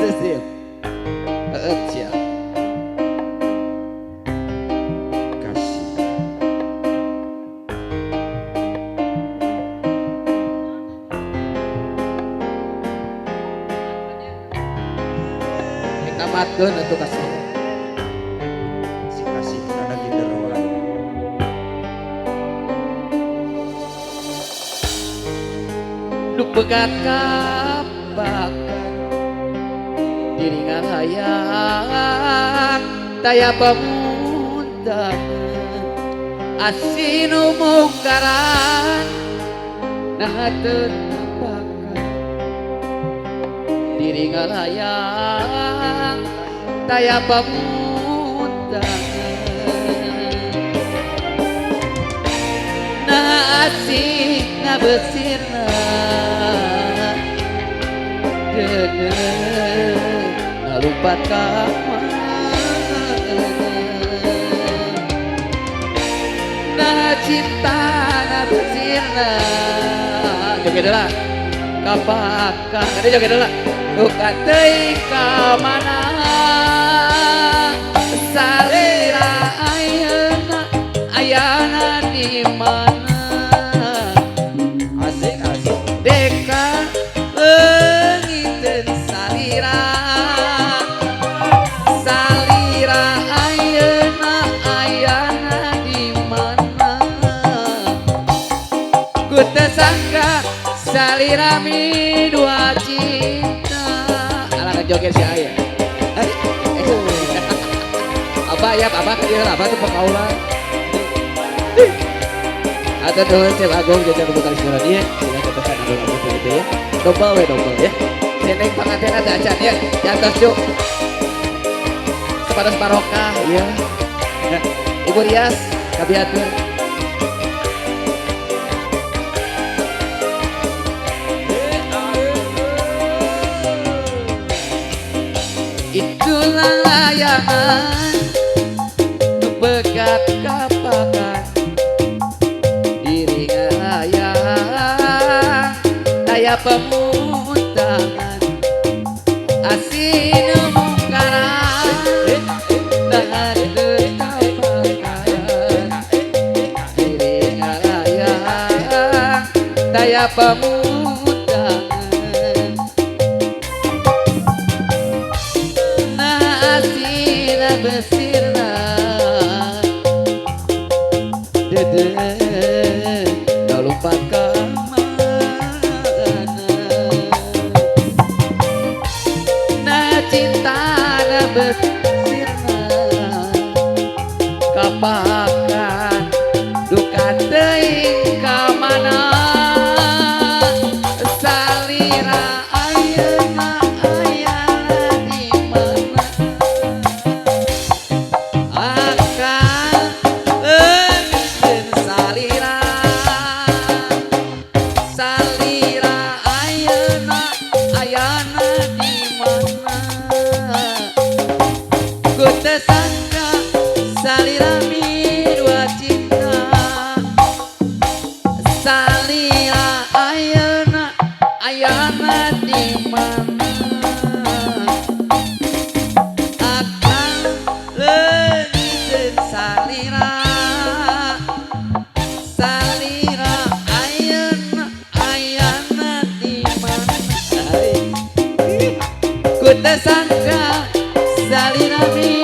Siap. Siap. Kasih. Kita matkeun atuh kasih. Si kasih ada genderuan. Duk begat kabakan diri ngahayang taya pamuntangan asinu mungkaran nahateun tapakan diri ngahayang taya pamuntangan nah asih ngabesirna lupa nah cinta nah bersirna joget lah kapakan ada joget lah luka teuing ka mana salira ayana di mana asik asik deka leungiteun salira salirami dua cinta alangan joget si ayah apa ya apa kira apa tuh pekaulan atau tuh Chef Agung jajan bukan suara dia dengan ketekan Agung gitu ya double ya seneng pengantin ada acan ya jantos yuk sepadas barokah ya Ibu Rias kabiatur itulah layangan nu begat kapakan diri ngayang daya pemuntangan asinu mungkaran dahareun tapakan diri ngayang daya pemuntangan besirna dede no lupa ka mana nah cinta na besirna kapakan duka teuing ka mana salira ayeuna salirami dua cinta salira ayana di mana akan leungiteun salira ayana di mana ku teu sangka salirami